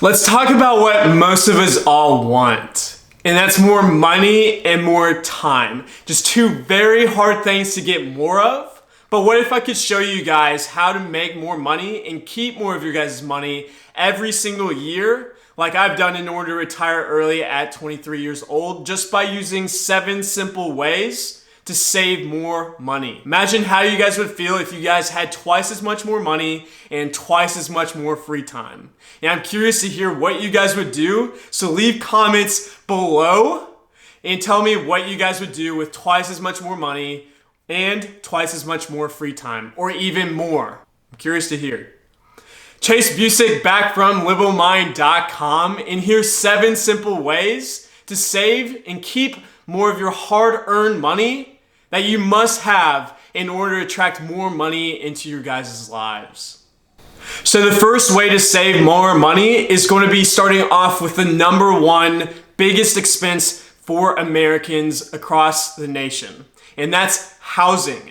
Let's talk about what most of us all want, and that's more money and more time. Just two very hard things to get more of. But what if I could show you guys how to make more money and keep more of your guys' money every single year, like I've done in order to retire early at 23 years old, just by using 7 simple ways to save more money. Imagine how you guys would feel if you guys had twice as much more money and twice as much more free time. And I'm curious to hear what you guys would do, so leave comments below and tell me what you guys would do with twice as much more money and twice as much more free time, or even more. I'm curious to hear. Chase Busick back from LittleMind.com, and here's 7 simple ways to save and keep more of your hard-earned money that you must have in order to attract more money into your guys' lives. So the first way to save more money is going to be starting off with the #1 biggest expense for Americans across the nation, and that's housing.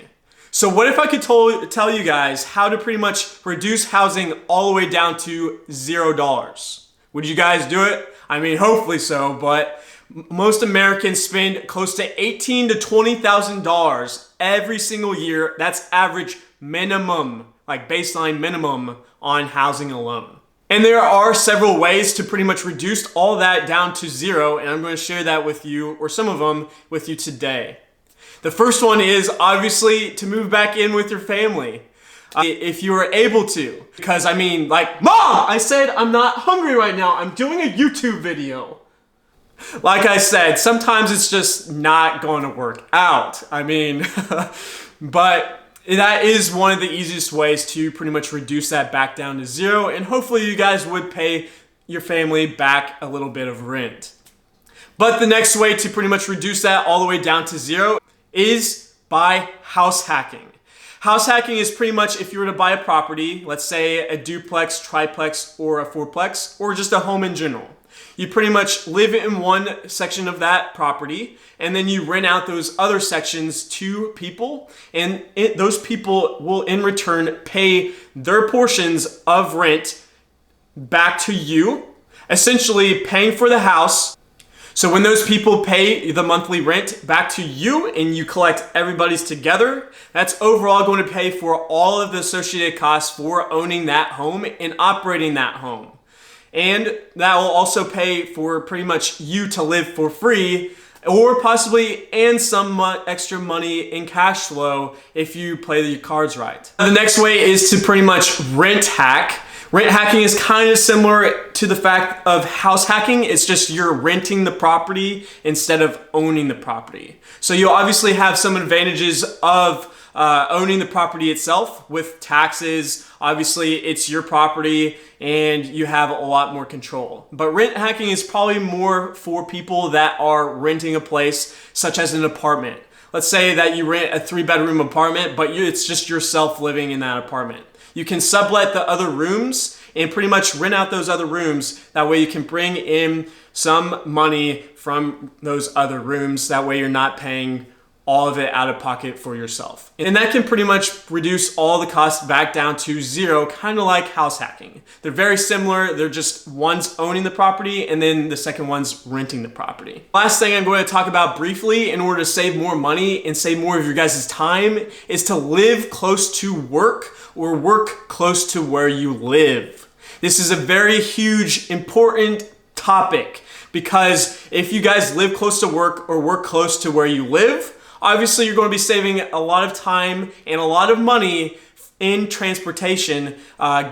So what if I could tell you guys how to pretty much reduce housing all the way down to $0? Would you guys do it? I mean, hopefully so, but most Americans spend close to $18,000 to $20,000 every single year. That's average minimum, like baseline minimum, on housing alone. And there are several ways to pretty much reduce all that down to 0, and I'm going to share that with you, or some of them with you today. The first one is obviously to move back in with your family. If you are able to. Because I mean, like, Mom, I said I'm not hungry right now. I'm doing a YouTube video. Like I said, sometimes it's just not going to work out. I mean, but that is one of the easiest ways to pretty much reduce that back down to 0. And hopefully you guys would pay your family back a little bit of rent. But the next way to pretty much reduce that all the way down to 0 is by house hacking. House hacking is pretty much if you were to buy a property, let's say a duplex, triplex, or a fourplex, or just a home in general. You pretty much live in one section of that property, and then you rent out those other sections to people, and those people will in return pay their portions of rent back to you, essentially paying for the house. So when those people pay the monthly rent back to you and you collect everybody's together, that's overall going to pay for all of the associated costs for owning that home and operating that home. And that will also pay for pretty much you to live for free, or possibly and some extra money in cash flow if you play the cards right. The next way is to pretty much rent hack. Rent hacking is kind of similar to the fact of house hacking. It's just you're renting the property instead of owning the property. So you'll obviously have some advantages of owning the property itself with taxes. Obviously, it's your property and you have a lot more control. But rent hacking is probably more for people that are renting a place, such as an apartment. Let's say that you rent a 3-bedroom apartment, but it's just yourself living in that apartment. You can sublet the other rooms and pretty much rent out those other rooms. That way you can bring in some money from those other rooms. That way you're not paying all of it out of pocket for yourself. And that can pretty much reduce all the costs back down to 0, kind of like house hacking. They're very similar. They're just one's owning the property and then the second one's renting the property. Last thing I'm going to talk about briefly in order to save more money and save more of your guys' time is to live close to work or work close to where you live. This is a very huge, important topic because if you guys live close to work or work close to where you live, obviously you're going to be saving a lot of time and a lot of money in transportation,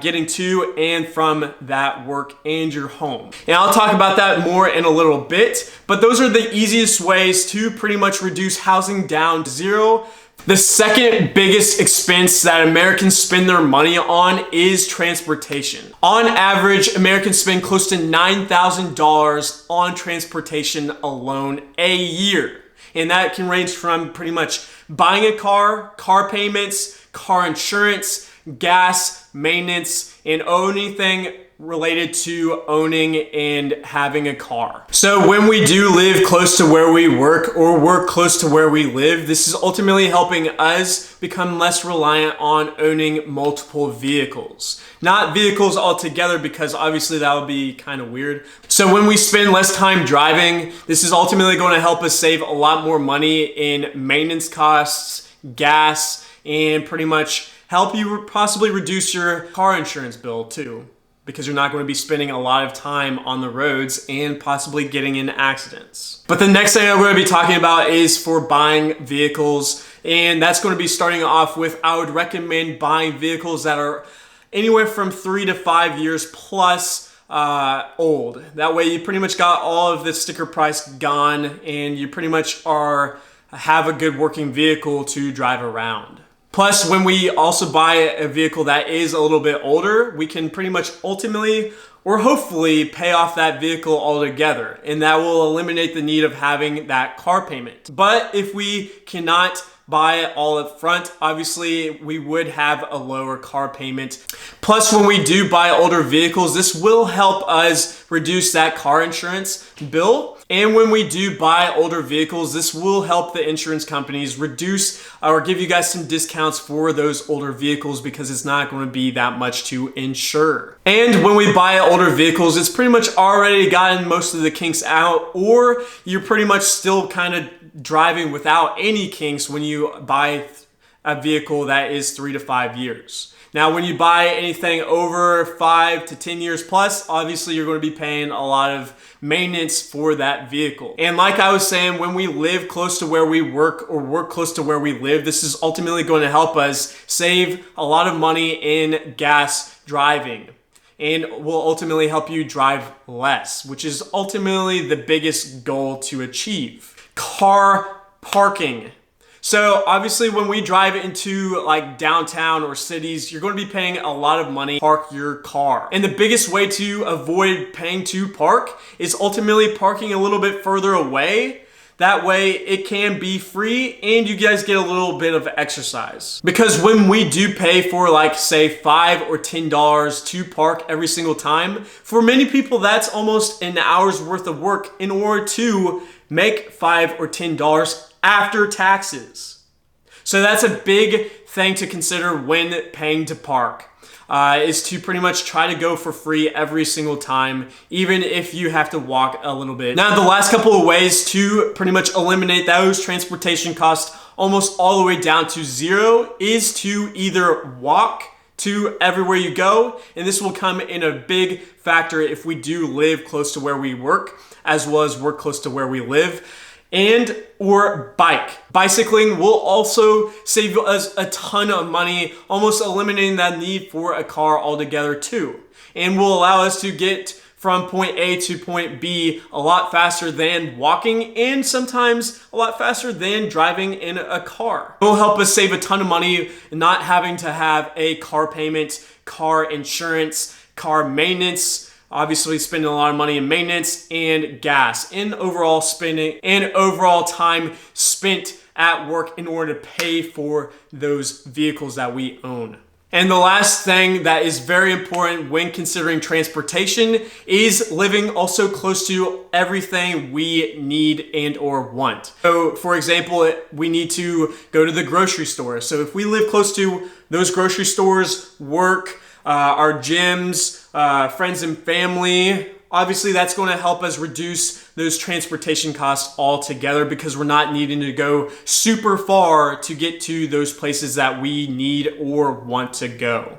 getting to and from that work and your home. And I'll talk about that more in a little bit, but those are the easiest ways to pretty much reduce housing down to 0. The second biggest expense that Americans spend their money on is transportation. On average, Americans spend close to $9,000 on transportation alone a year. And that can range from pretty much buying a car, car payments, car insurance, gas, maintenance, and anything related to owning and having a car. So when we do live close to where we work or work close to where we live, this is ultimately helping us become less reliant on owning multiple vehicles. Not vehicles altogether, because obviously that would be kind of weird. So when we spend less time driving, this is ultimately going to help us save a lot more money in maintenance costs, gas, and pretty much help you possibly reduce your car insurance bill too, because you're not going to be spending a lot of time on the roads and possibly getting in accidents. But the next thing I'm going to be talking about is for buying vehicles, and that's going to be starting off with, I would recommend buying vehicles that are anywhere from 3 to 5 years plus old. That way you pretty much got all of the sticker price gone, and you pretty much have a good working vehicle to drive around. Plus, when we also buy a vehicle that is a little bit older, we can pretty much ultimately or hopefully pay off that vehicle altogether, and that will eliminate the need of having that car payment. But if we cannot buy it all up front, obviously we would have a lower car payment. Plus, when we do buy older vehicles, this will help us reduce that car insurance bill. And when we do buy older vehicles, this will help the insurance companies reduce or give you guys some discounts for those older vehicles, because it's not going to be that much to insure. And when we buy older vehicles, it's pretty much already gotten most of the kinks out, or you're pretty much still kind of driving without any kinks when you buy a vehicle that is 3 to 5 years. Now, when you buy anything over 5 to 10 years plus, obviously you're going to be paying a lot of maintenance for that vehicle. And like I was saying, when we live close to where we work or work close to where we live, this is ultimately going to help us save a lot of money in gas driving, and will ultimately help you drive less, which is ultimately the biggest goal to achieve. Car parking. So obviously when we drive into like downtown or cities, you're going to be paying a lot of money to park your car. And the biggest way to avoid paying to park is ultimately parking a little bit further away. That way it can be free and you guys get a little bit of exercise. Because when we do pay for like say $5 or $10 to park every single time, for many people that's almost an hour's worth of work in order to make $5 or $10 after taxes. So that's a big thing to consider when paying to park, is to pretty much try to go for free every single time, even if you have to walk a little bit. Now, the last couple of ways to pretty much eliminate those transportation costs almost all the way down to zero is to either walk to everywhere you go, and this will come in a big factor if we do live close to where we work, as well as work close to where we live, and or bike. Bicycling will also save us a ton of money, almost eliminating that need for a car altogether too, and will allow us to get from point A to point B a lot faster than walking, and sometimes a lot faster than driving in a car. It will help us save a ton of money not having to have a car payment, car insurance, car maintenance, obviously spending a lot of money in maintenance and gas, and overall spending and overall time spent at work in order to pay for those vehicles that we own. And the last thing that is very important when considering transportation is living also close to everything we need and or want. So for example, we need to go to the grocery store. So if we live close to those grocery stores, work, our gyms, friends and family, obviously that's going to help us reduce those transportation costs altogether, because we're not needing to go super far to get to those places that we need or want to go.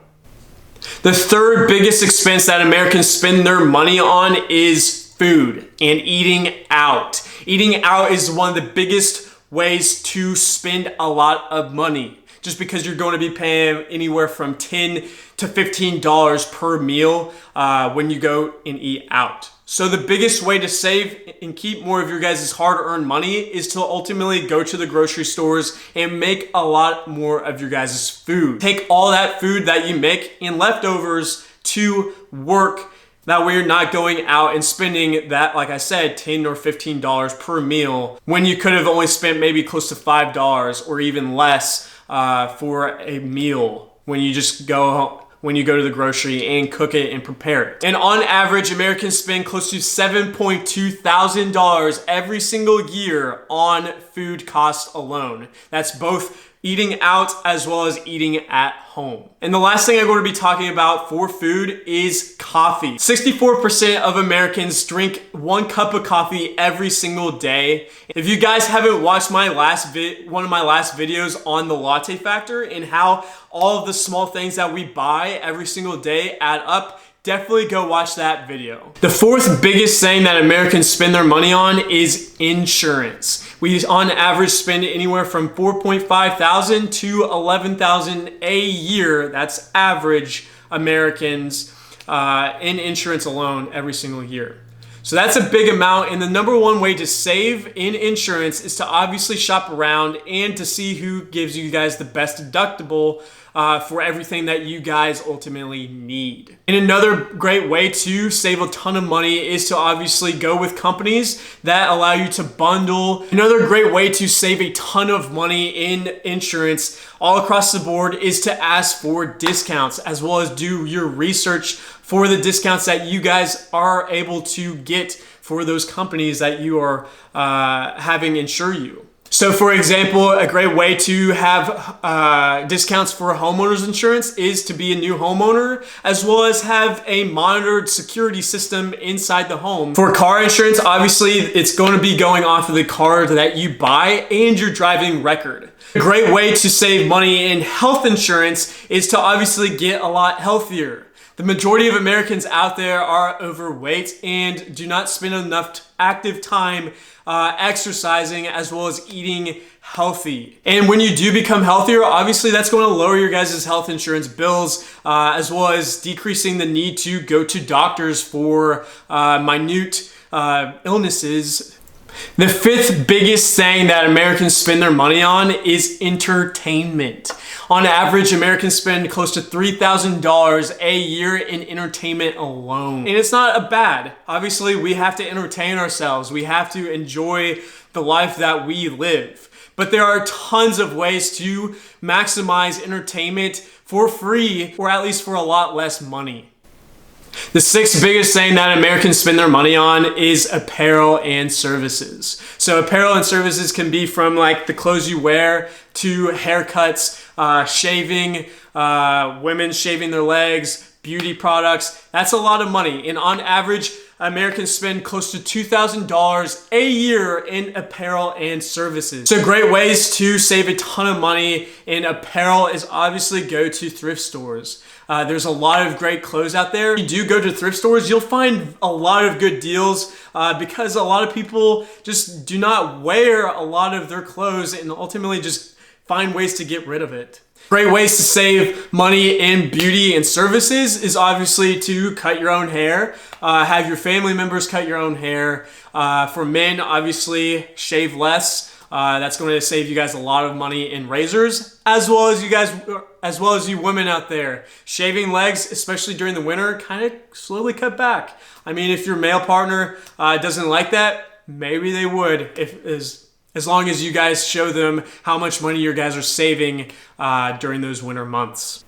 The third biggest expense that Americans spend their money on is food and eating out. Eating out is one of the biggest ways to spend a lot of money, just because you're going to be paying anywhere from $10 to $15 per meal when you go and eat out. So the biggest way to save and keep more of your guys' hard-earned money is to ultimately go to the grocery stores and make a lot more of your guys' food. Take all that food that you make and leftovers to work. That way you're not going out and spending that, like I said, $10 or $15 per meal, when you could have only spent maybe close to $5 or even less for a meal when you just go when you go to the grocery and cook it and prepare it. And on average, Americans spend close to $7.2 thousand every single year on food costs alone. That's both eating out as well as eating at home. And the last thing I'm going to be talking about for food is coffee. 64% of Americans drink 1 cup of coffee every single day. If you guys haven't watched my one of my last videos on the latte factor and how all of the small things that we buy every single day add up, definitely go watch that video. The fourth biggest thing that Americans spend their money on is insurance. We on average spend anywhere from $4.5 thousand to $11 thousand a year. That's average Americans in insurance alone every single year. So that's a big amount, and the number one way to save in insurance is to obviously shop around and to see who gives you guys the best deductible for everything that you guys ultimately need. And another great way to save a ton of money is to obviously go with companies that allow you to bundle. Another great way to save a ton of money in insurance all across the board is to ask for discounts, as well as do your research for the discounts that you guys are able to get for those companies that you are having insure you. So for example, a great way to have discounts for homeowners insurance is to be a new homeowner, as well as have a monitored security system inside the home. For car insurance, obviously it's going to be going off of the car that you buy and your driving record. A great way to save money in health insurance is to obviously get a lot healthier. The majority of Americans out there are overweight and do not spend enough active time exercising as well as eating healthy. And when you do become healthier, obviously that's going to lower your guys' health insurance bills, as well as decreasing the need to go to doctors for minute illnesses. The fifth biggest thing that Americans spend their money on is entertainment. On average, Americans spend close to $3,000 a year in entertainment alone. And it's not a bad. Obviously, we have to entertain ourselves. We have to enjoy the life that we live. But there are tons of ways to maximize entertainment for free, or at least for a lot less money. The sixth biggest thing that Americans spend their money on is apparel and services. So apparel and services can be from like the clothes you wear to haircuts, shaving, women shaving their legs, beauty products. That's a lot of money. And on average, Americans spend close to $2,000 a year in apparel and services. So great ways to save a ton of money in apparel is obviously go to thrift stores. There's a lot of great clothes out there. If you do go to thrift stores, you'll find a lot of good deals because a lot of people just do not wear a lot of their clothes and ultimately just find ways to get rid of it. Great ways to save money in beauty and services is obviously to cut your own hair, have your family members cut your own hair. For men, obviously, shave less. That's going to save you guys a lot of money in razors, as well as you women out there. Shaving legs, especially during the winter, kind of slowly cut back. I mean, if your male partner doesn't like that, maybe they would, as long as you guys show them how much money your guys are saving during those winter months.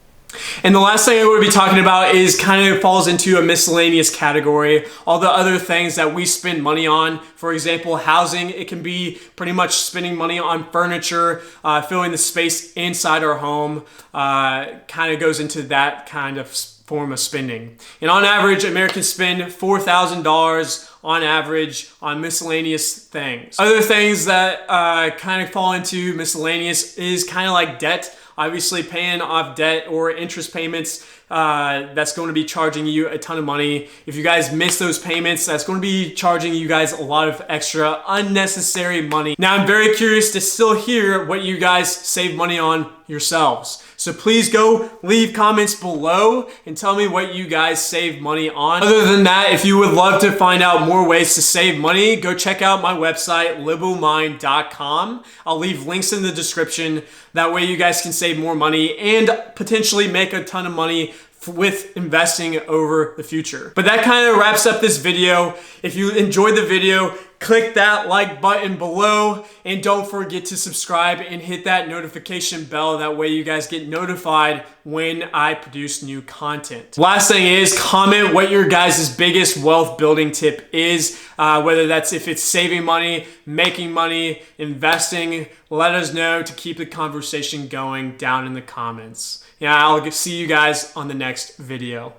And the last thing I'm going to be talking about is kind of falls into a miscellaneous category. All the other things that we spend money on, for example, housing, it can be pretty much spending money on furniture, filling the space inside our home, kind of goes into that kind of form of spending. And on average, Americans spend $4,000 on average on miscellaneous things. Other things that kind of fall into miscellaneous is kind of like debt. Obviously paying off debt or interest payments, that's going to be charging you a ton of money. If you guys miss those payments, that's going to be charging you guys a lot of extra unnecessary money. Now, I'm very curious to still hear what you guys save money on yourselves. So please go leave comments below and tell me what you guys save money on. Other than that, if you would love to find out more ways to save money, go check out my website, liberalmind.com. I'll leave links in the description. That way you guys can save more money and potentially make a ton of money with investing over the future. But that kind of wraps up this video. If you enjoyed the video, click that like button below, and don't forget to subscribe and hit that notification bell. That way you guys get notified when I produce new content. Last thing is, comment what your guys' biggest wealth building tip is, whether that's if it's saving money, making money, investing. Let us know to keep the conversation going down in the comments. Yeah, I'll see you guys on the next video.